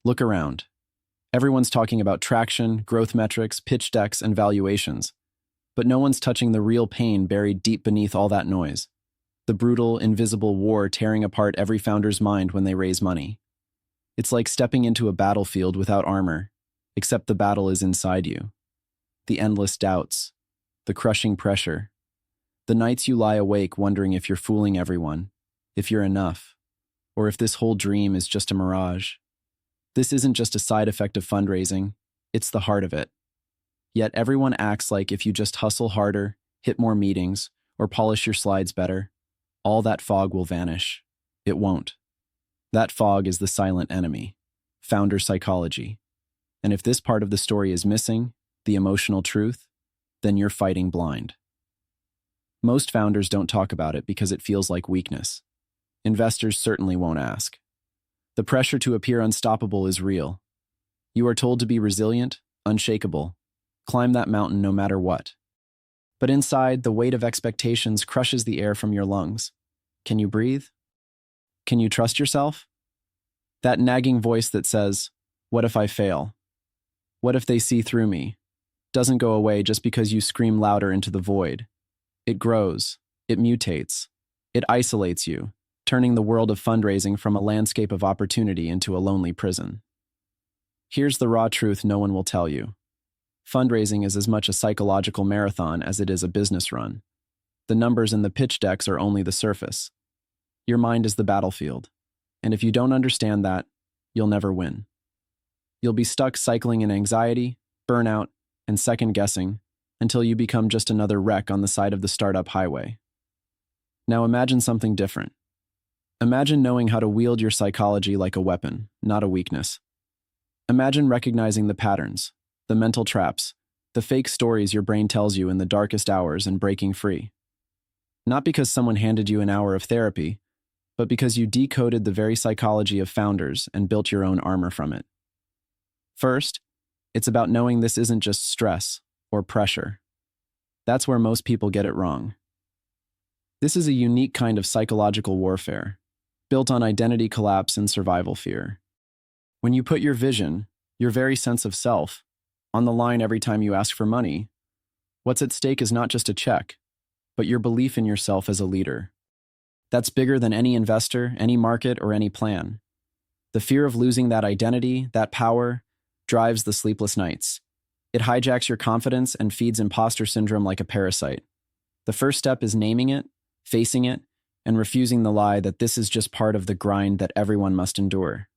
Look around. Everyone's talking about traction, growth metrics, pitch decks, and valuations. But no one's touching the real pain buried deep beneath all that noise. The brutal, invisible war tearing apart every founder's mind when they raise money. It's like stepping into a battlefield without armor, except the battle is inside you. The endless doubts, the crushing pressure, the nights you lie awake wondering if you're fooling everyone, if you're enough, or if this whole dream is just a mirage. This isn't just a side effect of fundraising, it's the heart of it. Yet everyone acts like if you just hustle harder, hit more meetings, or polish your slides better, all that fog will vanish. It won't. That fog is the silent enemy, founder psychology. And if this part of the story is missing, the emotional truth, then you're fighting blind. Most founders don't talk about it because it feels like weakness. Investors certainly won't ask. The pressure to appear unstoppable is real. You are told to be resilient, unshakable, climb that mountain no matter what. But inside, the weight of expectations crushes the air from your lungs. Can you breathe? Can you trust yourself? That nagging voice that says, "What if I fail? What if they see through me?" doesn't go away just because you scream louder into the void. It grows, it mutates, it isolates you, turning the world of fundraising from a landscape of opportunity into a lonely prison. Here's the raw truth no one will tell you. Fundraising is as much a psychological marathon as it is a business run. The numbers in the pitch decks are only the surface. Your mind is the battlefield, and if you don't understand that, you'll never win. You'll be stuck cycling in anxiety, burnout, and second-guessing until you become just another wreck on the side of the startup highway. Now imagine something different. Imagine knowing how to wield your psychology like a weapon, not a weakness. Imagine recognizing the patterns, the mental traps, the fake stories your brain tells you in the darkest hours and breaking free. Not because someone handed you an hour of therapy, but because you decoded the very psychology of founders and built your own armor from it. First, it's about knowing this isn't just stress or pressure. That's where most people get it wrong. This is a unique kind of psychological warfare, built on identity collapse and survival fear. When you put your vision, your very sense of self, on the line every time you ask for money, what's at stake is not just a check, but your belief in yourself as a leader. That's bigger than any investor, any market, or any plan. The fear of losing that identity, that power, drives the sleepless nights. It hijacks your confidence and feeds imposter syndrome like a parasite. The first step is naming it, facing it, and refusing the lie that this is just part of the grind that everyone must endure.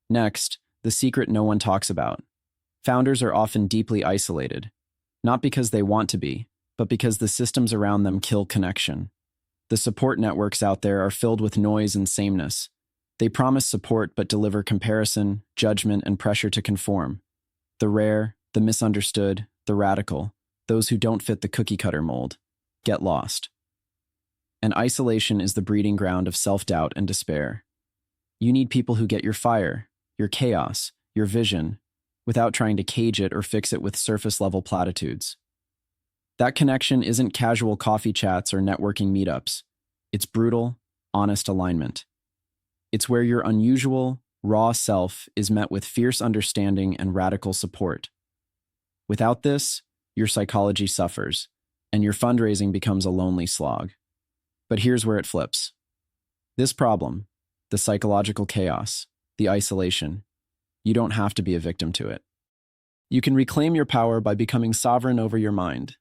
Next, the secret no one talks about. Founders are often deeply isolated, not because they want to be, but because the systems around them kill connection. The support networks out there are filled with noise and sameness. They promise support but deliver comparison, judgment, and pressure to conform. The rare, the misunderstood, the radical, those who don't fit the cookie-cutter mold, get lost. And isolation is the breeding ground of self-doubt and despair. You need people who get your fire, your chaos, your vision, without trying to cage it or fix it with surface-level platitudes. That connection isn't casual coffee chats or networking meetups. It's brutal, honest alignment. It's where your unusual, raw self is met with fierce understanding and radical support. Without this, your psychology suffers, and your fundraising becomes a lonely slog. But here's where it flips. This problem, the psychological chaos, the isolation, you don't have to be a victim to it. You can reclaim your power by becoming sovereign over your mind.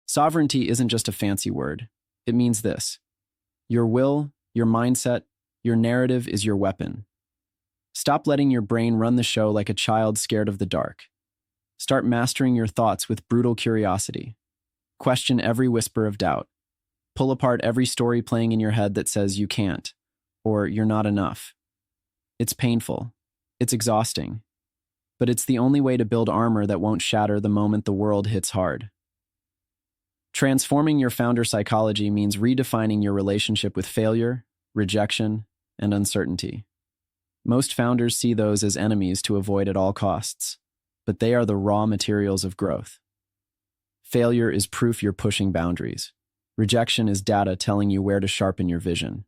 Sovereignty isn't just a fancy word. It means this. Your will, your mindset, your narrative is your weapon. Stop letting your brain run the show like a child scared of the dark. Start mastering your thoughts with brutal curiosity. Question every whisper of doubt. Pull apart every story playing in your head that says you can't, or you're not enough. It's painful. It's exhausting. But it's the only way to build armor that won't shatter the moment the world hits hard. Transforming your founder psychology means redefining your relationship with failure, rejection, and uncertainty. Most founders see those as enemies to avoid at all costs, but they are the raw materials of growth. Failure is proof you're pushing boundaries. Rejection is data telling you where to sharpen your vision.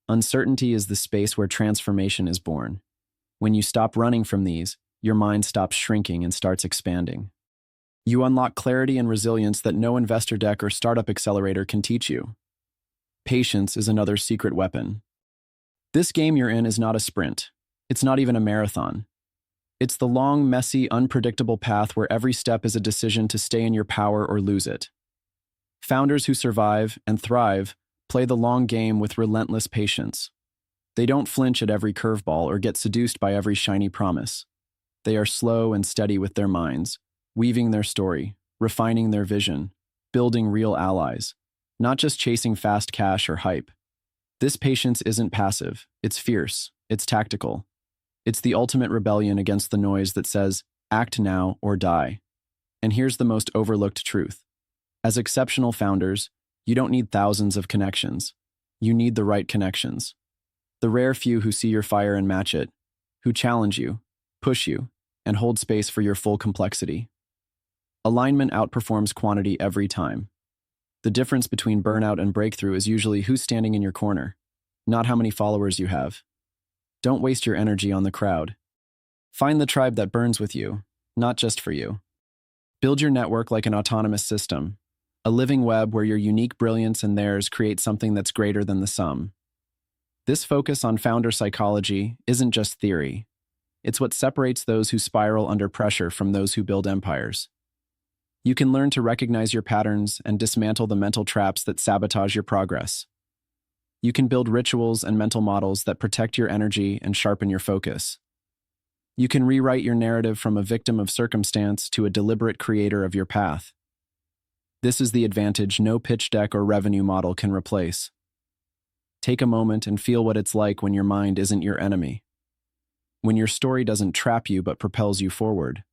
Uncertainty is the space where transformation is born. When you stop running from these, your mind stops shrinking and starts expanding. You unlock clarity and resilience that no investor deck or startup accelerator can teach you. Patience is another secret weapon. This game you're in is not a sprint. It's not even a marathon. It's the long, messy, unpredictable path where every step is a decision to stay in your power or lose it. Founders who survive and thrive play the long game with relentless patience. They don't flinch at every curveball or get seduced by every shiny promise. They are slow and steady with their minds, weaving their story, refining their vision, building real allies, not just chasing fast cash or hype. This patience isn't passive, it's fierce, it's tactical. It's the ultimate rebellion against the noise that says, act now or die. And here's the most overlooked truth. As exceptional founders, you don't need thousands of connections. You need the right connections. The rare few who see your fire and match it, who challenge you, push you, and hold space for your full complexity. Alignment outperforms quantity every time. The difference between burnout and breakthrough is usually who's standing in your corner, not how many followers you have. Don't waste your energy on the crowd. Find the tribe that burns with you, not just for you. Build your network like an autonomous system, a living web where your unique brilliance and theirs create something that's greater than the sum. This focus on founder psychology isn't just theory. It's what separates those who spiral under pressure from those who build empires. You can learn to recognize your patterns and dismantle the mental traps that sabotage your progress. You can build rituals and mental models that protect your energy and sharpen your focus. You can rewrite your narrative from a victim of circumstance to a deliberate creator of your path. This is the advantage no pitch deck or revenue model can replace. Take a moment and feel what it's like when your mind isn't your enemy. When your story doesn't trap you but propels you forward.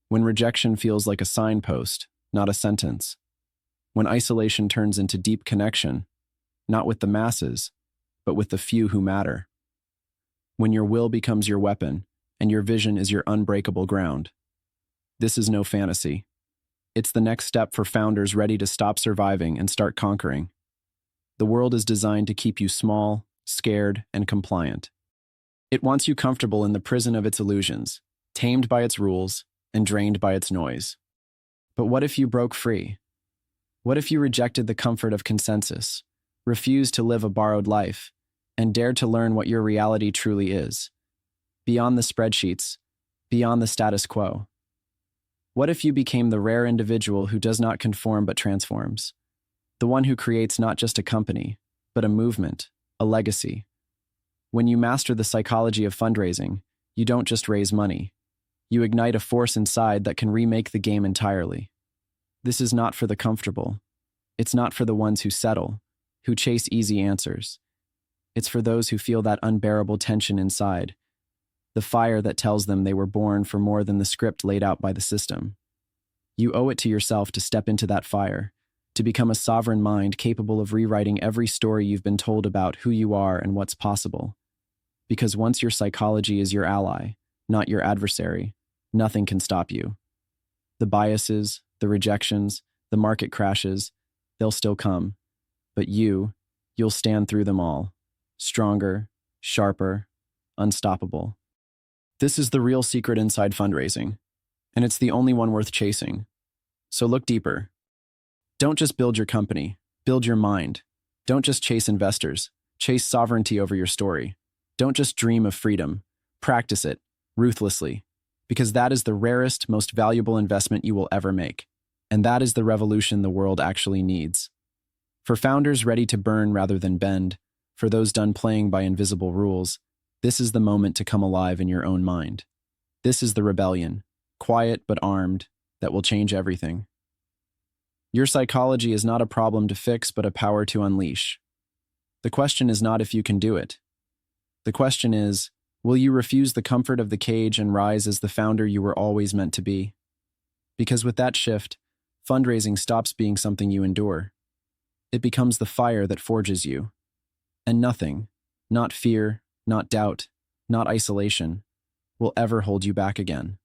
When rejection feels like a signpost, not a sentence. When isolation turns into deep connection, not with the masses, but with the few who matter. When your will becomes your weapon, and your vision is your unbreakable ground. This is no fantasy. It's the next step for founders ready to stop surviving and start conquering. The world is designed to keep you small, scared, and compliant. It wants you comfortable in the prison of its illusions, tamed by its rules, and drained by its noise. But what if you broke free? What if you rejected the comfort of consensus, refused to live a borrowed life, and dared to learn what your reality truly is? Beyond the spreadsheets, beyond the status quo. What if you became the rare individual who does not conform but transforms? The one who creates not just a company, but a movement, a legacy. When you master the psychology of fundraising, you don't just raise money. You ignite a force inside that can remake the game entirely. This is not for the comfortable. It's not for the ones who settle, who chase easy answers. It's for those who feel that unbearable tension inside, the fire that tells them they were born for more than the script laid out by the system. You owe it to yourself to step into that fire, to become a sovereign mind capable of rewriting every story you've been told about who you are and what's possible. Because once your psychology is your ally, not your adversary, nothing can stop you. The biases, the rejections, the market crashes, they'll still come. But you'll stand through them all, stronger, sharper, unstoppable. This is the real secret inside fundraising, and it's the only one worth chasing. So look deeper. Don't just build your company, build your mind. Don't just chase investors, chase sovereignty over your story. Don't just dream of freedom, practice it, ruthlessly, because that is the rarest, most valuable investment you will ever make. And that is the revolution the world actually needs. For founders ready to burn rather than bend, for those done playing by invisible rules, this is the moment to come alive in your own mind. This is the rebellion, quiet but armed, that will change everything. Your psychology is not a problem to fix but a power to unleash. The question is not if you can do it. The question is, will you refuse the comfort of the cage and rise as the founder you were always meant to be? Because with that shift, fundraising stops being something you endure. It becomes the fire that forges you. And nothing, not fear, not doubt, not isolation, will ever hold you back again.